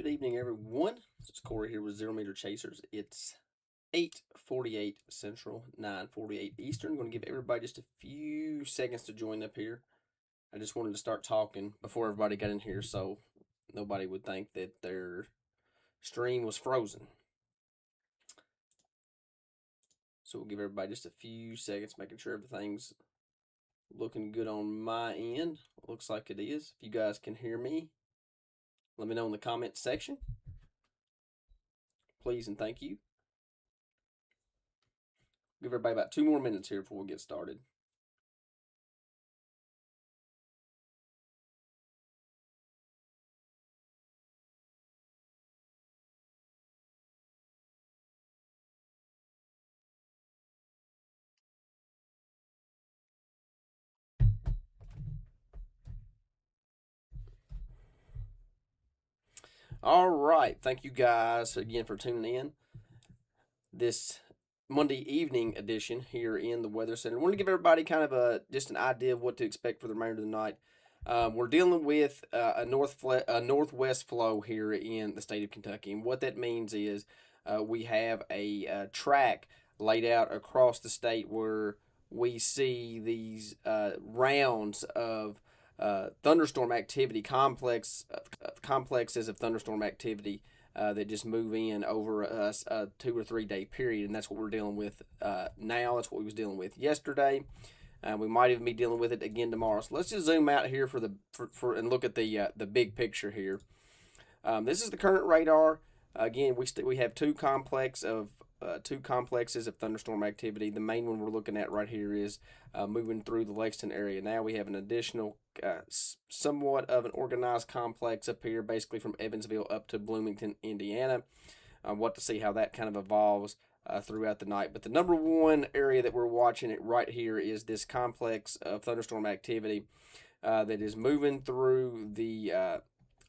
Good evening, everyone. This is Corey here with Zero Meter Chasers. It's 8:48 Central, 9:48 Eastern. I'm going to give everybody just a few seconds to join up here. I just wanted to start talking before everybody got in here so nobody would think that their stream was frozen. So we'll give everybody just a few seconds, making sure everything's looking good on my end. Looks like it is. If you guys can hear me, let me know in the comments section. Please and thank you. Give everybody about 2 more minutes here before we get started. All right. Thank you guys again for tuning in. This Monday evening edition here in the Weather Center. I want to give everybody kind of just an idea of what to expect for the remainder of the night. We're dealing with a northwest flow here in the state of Kentucky, and what that means is we have a track laid out across the state where we see these rounds of thunderstorm activity, complexes of thunderstorm activity that just move in over a 2 or 3 day period, and that's what we're dealing with now. That's what we was dealing with yesterday. We might even be dealing with it again tomorrow. So let's just zoom out here and look at the big picture here. This is the current radar. Again, we have two complexes of thunderstorm activity. The main one we're looking at right here is moving through the Lexington area. Now we have an additional, somewhat of an organized complex up here, basically from Evansville up to Bloomington, Indiana. What to see how that kind of evolves throughout the night. But the number one area that we're watching it right here is this complex of thunderstorm activity that is moving through the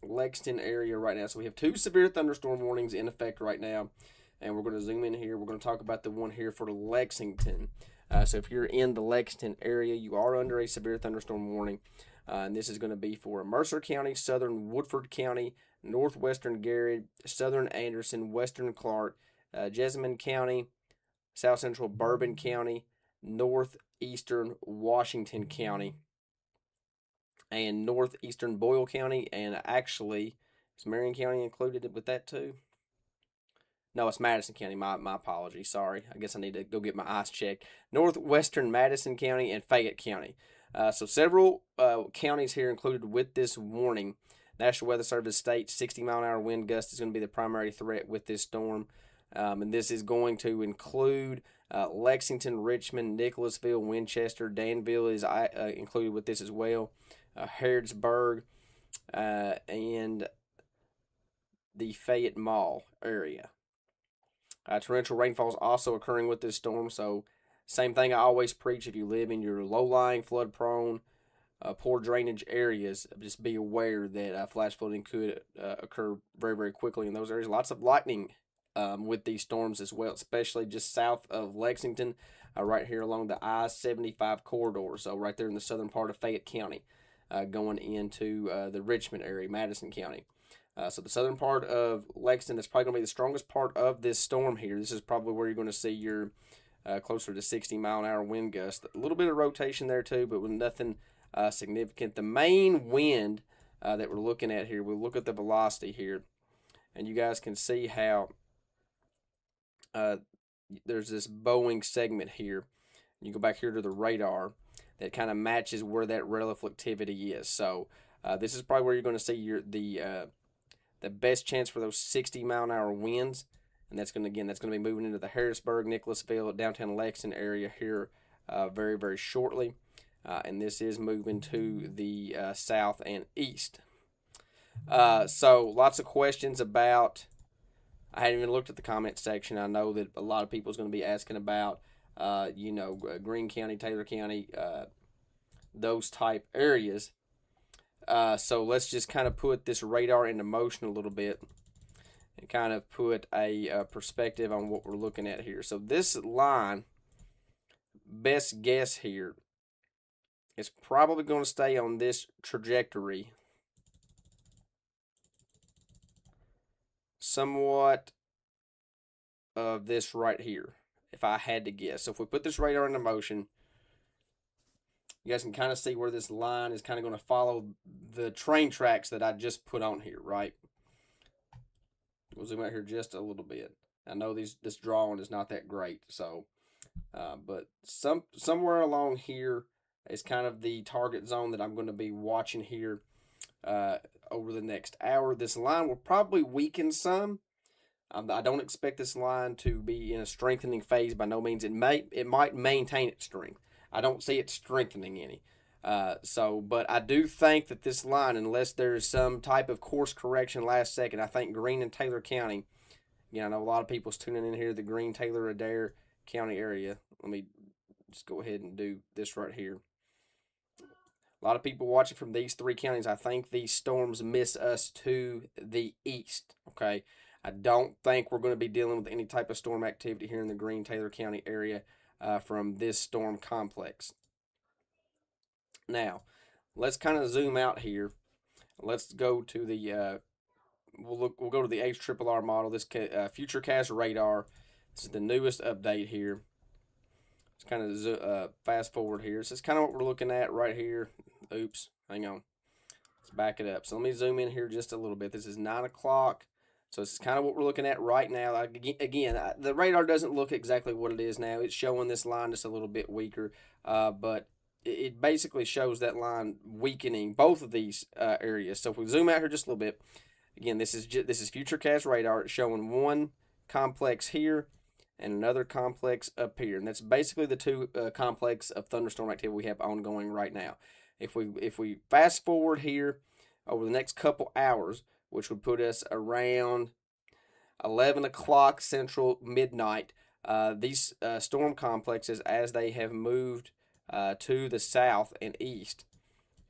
Lexington area right now. So we have two severe thunderstorm warnings in effect right now, and we're going to zoom in here. We're going to talk about the one here for Lexington. So if you're in the Lexington area, you are under a severe thunderstorm warning, and this is going to be for Mercer County, southern Woodford County, northwestern Garrett, southern Anderson, western Clark, Jessamine County, south central Bourbon County, northeastern Washington County, and northeastern Boyle County. And actually, is Marion County included with that too? No, it's Madison County. My apologies. Sorry. I guess I need to go get my eyes checked. Northwestern Madison County and Fayette County. So several counties here included with this warning. National Weather Service states 60-mile-an-hour wind gust is going to be the primary threat with this storm. And this is going to include Lexington, Richmond, Nicholasville, Winchester. Danville is included with this as well. Harrodsburg, and the Fayette Mall area. Torrential rainfall is also occurring with this storm, so same thing I always preach. If you live in your low-lying, flood-prone, poor drainage areas, just be aware that flash flooding could occur very, very quickly in those areas. Lots of lightning with these storms as well, especially just south of Lexington, right here along the I-75 corridor, so right there in the southern part of Fayette County, going into the Richmond area, Madison County. So the southern part of Lexington is probably going to be the strongest part of this storm here. This is probably where you're going to see your closer to 60-mile-an-hour wind gust. A little bit of rotation there too, but with nothing significant. The main wind that we're looking at here, we'll look at the velocity here, and you guys can see how there's this bowing segment here. You go back here to the radar that kind of matches where that reflectivity is. So this is probably where you're going to see the best chance for those 60-mile-an-hour winds, and that's going to be moving into the Harrisburg, Nicholasville, downtown Lexington area here very, very shortly. And this is moving to the south and east. So lots of questions about. I hadn't even looked at the comment section. I know that a lot of people is going to be asking about, Greene County, Taylor County, those type areas. So let's just kind of put this radar into motion a little bit and kind of put a perspective on what we're looking at here. So this line, best guess here, is probably going to stay on this trajectory somewhat of this right here, if I had to guess. So if we put this radar into motion, you guys can kind of see where this line is kind of going to follow the train tracks that I just put on here, right? We'll zoom out here just a little bit. I know this drawing is not that great, so but somewhere along here is kind of the target zone that I'm going to be watching here over the next hour. This line will probably weaken some. I don't expect this line to be in a strengthening phase by no means. It might maintain its strength. I don't see it strengthening any. But I do think that this line, unless there's some type of course correction last second, I think Greene and Taylor County. I know a lot of people's tuning in here, the Greene, Taylor, Adair County area. Let me just go ahead and do this right here. A lot of people watching from these three counties. I think these storms miss us to the east. Okay. I don't think we're going to be dealing with any type of storm activity here in the Greene, Taylor County area from this storm complex. Now, let's kind of zoom out here. Let's go to the we'll go to the HRRR model. This Futurecast radar. This is the newest update here. Let's kind of fast forward here. This is kind of what we're looking at right here. Oops, hang on. Let's back it up. So let me zoom in here just a little bit. This is 9 o'clock. So this is kind of what we're looking at right now. Again, the radar doesn't look exactly what it is now. It's showing this line just a little bit weaker, but it basically shows that line weakening both of these areas. So if we zoom out here just a little bit, again, this is Futurecast radar. It's showing one complex here and another complex up here, and that's basically the two complex of thunderstorm activity we have ongoing right now. If we fast forward here over the next couple hours, which would put us around 11 o'clock Central midnight, these storm complexes, as they have moved to the south and east,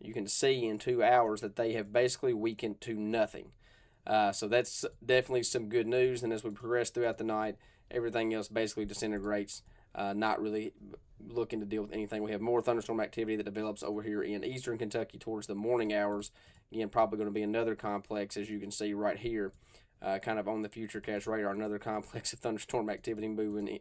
you can see in 2 hours that they have basically weakened to nothing. So that's definitely some good news. And as we progress throughout the night, everything else basically disintegrates, not really looking to deal with anything. We have more thunderstorm activity that develops over here in eastern Kentucky towards the morning hours. Again, probably going to be another complex, as you can see right here, kind of on the Futurecast radar, another complex of thunderstorm activity moving,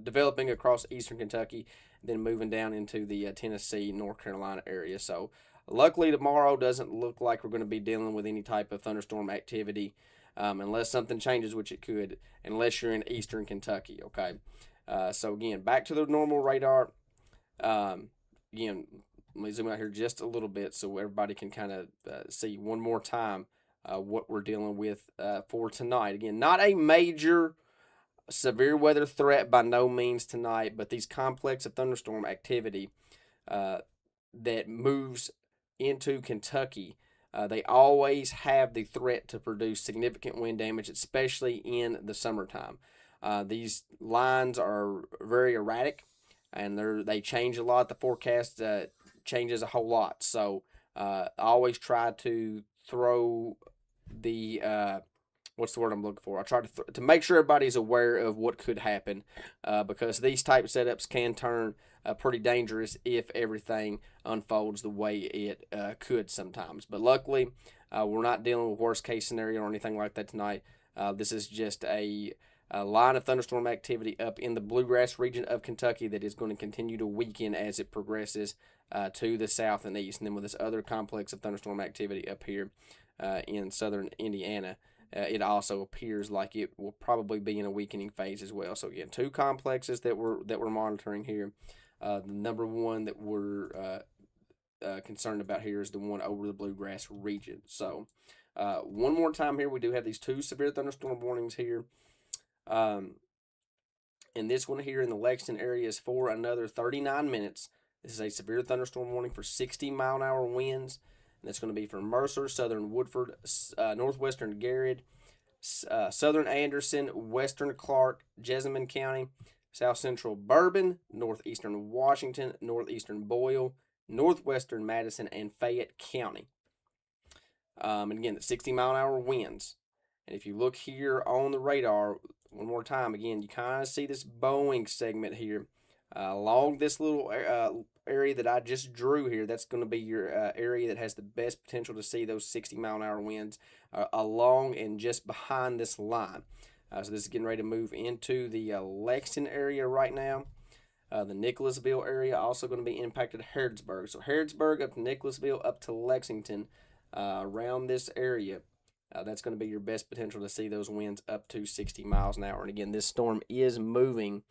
developing across eastern Kentucky, then moving down into the Tennessee, North Carolina area. So luckily tomorrow doesn't look like we're going to be dealing with any type of thunderstorm activity, unless something changes, which it could, unless you're in eastern Kentucky, okay? So again, back to the normal radar. Again, let me zoom out here just a little bit so everybody can kind of see one more time what we're dealing with for tonight. Again, not a major severe weather threat by no means tonight, but these complex of thunderstorm activity that moves into Kentucky, they always have the threat to produce significant wind damage, especially in the summertime. These lines are very erratic, and they change a lot. The forecast changes a whole lot. So I always try to throw the what's the word I'm looking for? I try to make sure everybody's aware of what could happen, because these type of setups can turn pretty dangerous if everything unfolds the way it could sometimes. But luckily, we're not dealing with worst case scenario or anything like that tonight. This is just a line of thunderstorm activity up in the bluegrass region of Kentucky that is going to continue to weaken as it progresses to the south and east. And then with this other complex of thunderstorm activity up here in southern Indiana, it also appears like it will probably be in a weakening phase as well. So again, two complexes that we're monitoring here. The number one that we're concerned about here is the one over the bluegrass region. So one more time here, we do have these two severe thunderstorm warnings here. And this one here in the Lexington area is for another 39 minutes. This is a severe thunderstorm warning for 60-mile-an-hour winds. And that's going to be for Mercer, southern Woodford, northwestern Garrett, southern Anderson, western Clark, Jessamine County, south central Bourbon, northeastern Washington, northeastern Boyle, northwestern Madison, and Fayette County. And again, the 60-mile-an-hour winds. And if you look here on the radar, one more time, again, you kind of see this Boeing segment here Along this little area that I just drew here, that's going to be your area that has the best potential to see those 60-mile-an-hour winds along and just behind this line. So this is getting ready to move into the Lexington area right now. The Nicholasville area also going to be impacted. Harrodsburg. So Harrodsburg up to Nicholasville up to Lexington, around this area. That's going to be your best potential to see those winds up to 60 miles an hour. And again, this storm is moving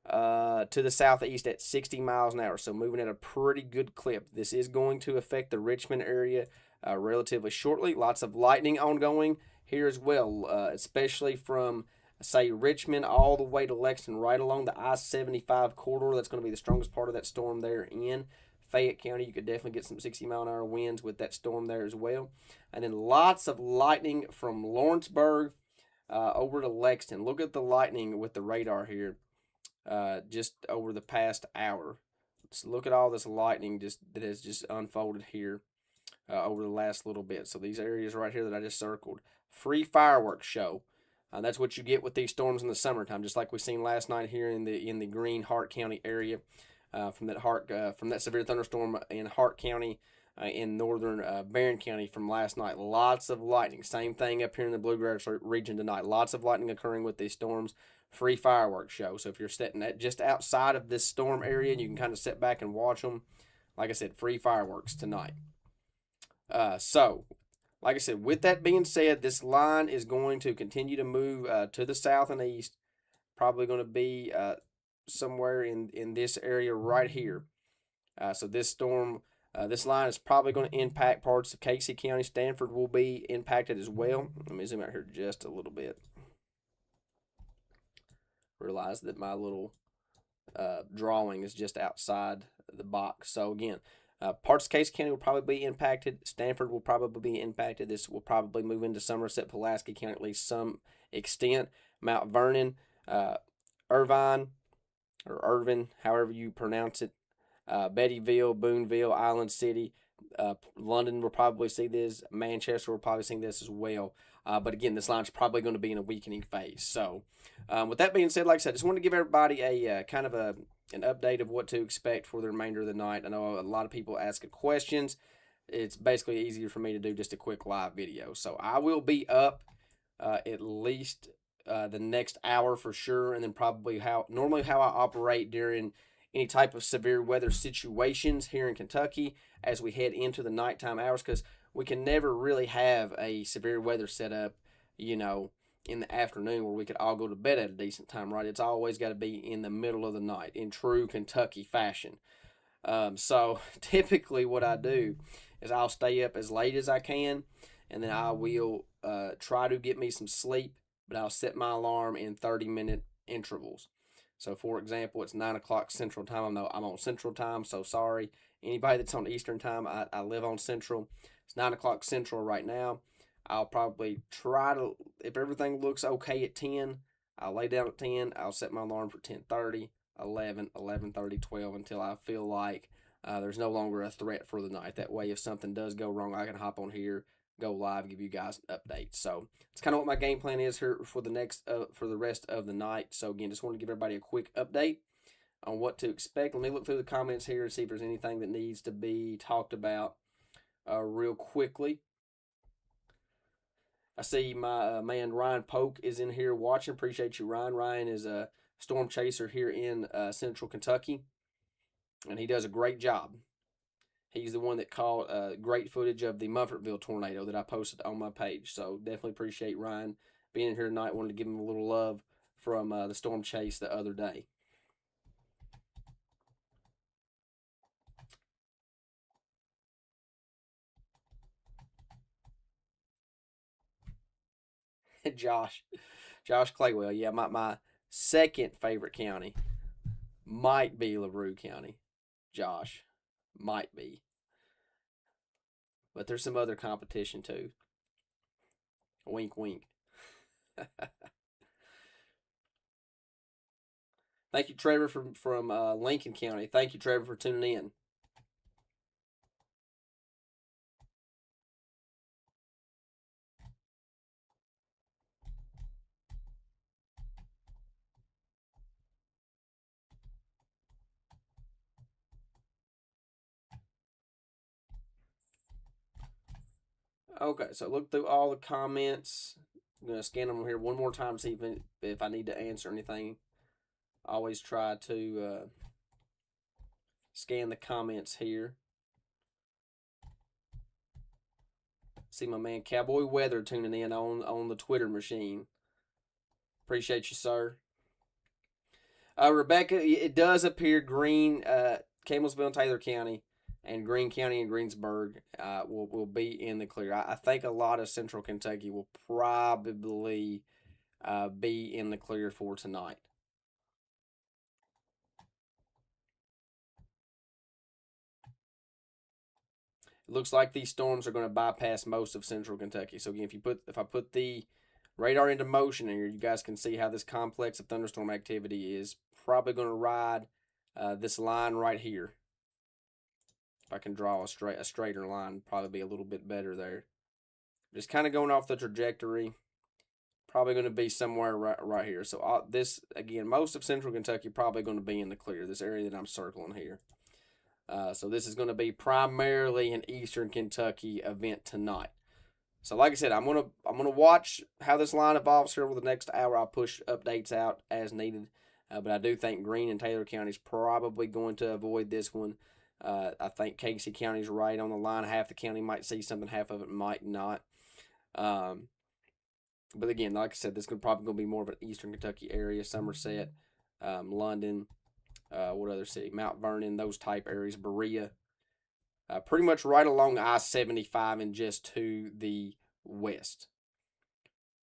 to the southeast at 60 miles an hour, so moving at a pretty good clip. This is going to affect the Richmond area relatively shortly. Lots of lightning ongoing here as well, especially from, say, Richmond all the way to Lexington, right along the I-75 corridor. That's going to be the strongest part of that storm there in Fayette County. You could definitely get some 60-mile-an-hour winds with that storm there as well. And then lots of lightning from Lawrenceburg over to Lexington. Look at the lightning with the radar here just over the past hour. So look at all this lightning that has just unfolded here over the last little bit. So these areas right here that I just circled, free fireworks show. That's what you get with these storms in the summertime, just like we seen last night here in the Green Hart County area from that severe thunderstorm in Hart County. In northern Barron County from last night. Lots of lightning. Same thing up here in the Bluegrass region tonight. Lots of lightning occurring with these storms. Free fireworks show. So if you're sitting at just outside of this storm area, and you can kind of sit back and watch them. Like I said, free fireworks tonight. So, like I said, with that being said, this line is going to continue to move to the south and east. Probably going to be somewhere in this area right here. So this line is probably going to impact parts of Casey County. Stanford will be impacted as well. Let me zoom out here just a little bit. Realize that my little drawing is just outside the box. So again, parts of Casey County will probably be impacted. Stanford will probably be impacted. This will probably move into Somerset, Pulaski County at least some extent. Mount Vernon, Irvine, or Irvin, however you pronounce it, Bettyville, Boonville, Island City, London will probably see this. Manchester will probably see this as well. But again, this line's probably going to be in a weakening phase. So, with that being said, like I said, I just want to give everybody a kind of an update of what to expect for the remainder of the night. I know a lot of people asking questions. It's basically easier for me to do just a quick live video. So I will be up at least the next hour for sure, and then probably how I operate during any type of severe weather situations here in Kentucky as we head into the nighttime hours, because we can never really have a severe weather setup, in the afternoon where we could all go to bed at a decent time, right? It's always got to be in the middle of the night in true Kentucky fashion. So typically what I do is I'll stay up as late as I can, and then I will try to get me some sleep, but I'll set my alarm in 30-minute intervals. So, for example, it's 9 o'clock Central Time. I know I'm on Central Time, so sorry. Anybody that's on Eastern Time, I live on Central. It's 9 o'clock Central right now. I'll probably try to, if everything looks okay at 10, I'll lay down at 10. I'll set my alarm for 10:30, 11, 11:30, 12 until I feel like there's no longer a threat for the night. That way, if something does go wrong, I can hop on here, go live, give you guys an update. So it's kind of what my game plan is here for the rest of the night. So again, just want to give everybody a quick update on what to expect. Let me look through the comments here and see if there's anything that needs to be talked about real quickly. I see my man Ryan Polk is in here watching. Appreciate you, Ryan. Ryan is a storm chaser here in Central Kentucky, and he does a great job. He's the one that caught great footage of the Mumfortville tornado that I posted on my page. So definitely appreciate Ryan being here tonight. Wanted to give him a little love from the storm chase the other day. Josh, Josh Claywell. Yeah, my second favorite county might be LaRue County. Josh, might be. But there's some other competition too. Wink, wink. Thank you, Trevor, from Lincoln County. Thank you, Trevor, for tuning in. Okay, so look through all the comments. I'm gonna scan them here one more time, see if I need to answer anything. I always try to scan the comments here. See my man Cowboy Weather tuning in on the Twitter machine. Appreciate you, sir. Rebecca, it does appear Green, Campbellsville and Taylor County, and Greene County and Greensburg will be in the clear. I think a lot of Central Kentucky will probably be in the clear for tonight. It looks like these storms are going to bypass most of Central Kentucky. So again, if I put the radar into motion here, you guys can see how this complex of thunderstorm activity is probably going to ride this line right here. If I can draw a straighter line, probably be a little bit better there. Just kind of going off the trajectory, probably going to be somewhere right here. So this again, most of Central Kentucky probably going to be in the clear. This area that I'm circling here. So this is going to be primarily an Eastern Kentucky event tonight. So like I said, I'm gonna watch how this line evolves here over the next hour. I'll push updates out as needed, but I do think Greene and Taylor County is probably going to avoid this one. I think Casey County is right on the line. Half the county might see something, half of it might not. But again, like I said, this is probably going to be more of an Eastern Kentucky area, Somerset, London, what other city? Mount Vernon, those type areas, Berea. Pretty much right along I-75 and just to the west.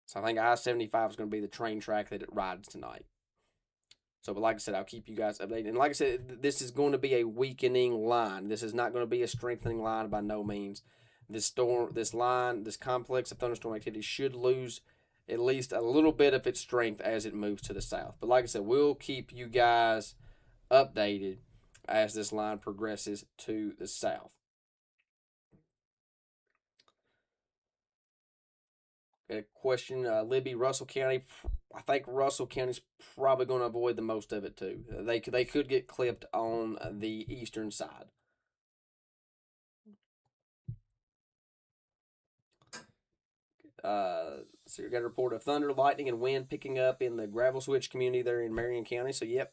So I think I-75 is going to be the train track that it rides tonight. So, but like I said, I'll keep you guys updated. And like I said, this is going to be a weakening line. This is not going to be a strengthening line by no means. This line, this complex of thunderstorm activity should lose at least a little bit of its strength as it moves to the south. But like I said, we'll keep you guys updated as this line progresses to the south. Got a question, Libby, Russell County. I think Russell County's probably going to avoid the most of it too. They could get clipped on the eastern side. So you got a report of thunder, lightning, and wind picking up in the gravel switch community there in Marion County. So yep,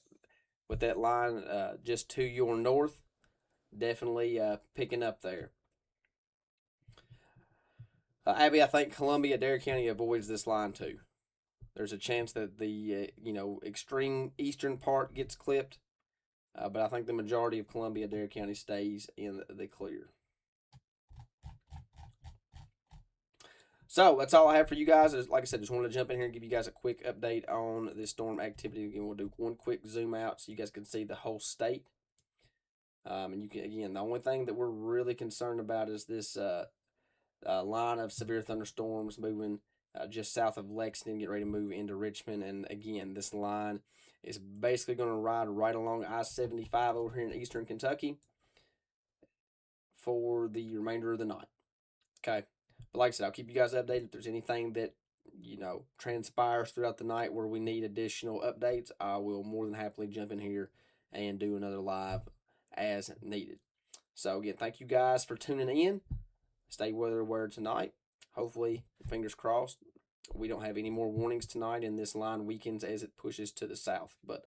with that line just to your north, definitely picking up there. Abby, I think Columbia, Dare County avoids this line too. There's a chance that the extreme eastern part gets clipped, but I think the majority of Columbia, Dare County stays in the clear. So that's all I have for you guys. Like I said, just wanted to jump in here and give you guys a quick update on this storm activity. Again, we'll do one quick zoom out so you guys can see the whole state. And you can, again, the only thing that we're really concerned about is this line of severe thunderstorms moving just south of Lexington, get ready to move into Richmond. And again, this line is basically going to ride right along I-75 over here in eastern Kentucky for the remainder of the night. Okay. But like I said, I'll keep you guys updated. If there's anything that, transpires throughout the night where we need additional updates, I will more than happily jump in here and do another live as needed. So again, thank you guys for tuning in. Stay weather aware tonight. Hopefully, fingers crossed, we don't have any more warnings tonight and this line weakens as it pushes to the south. But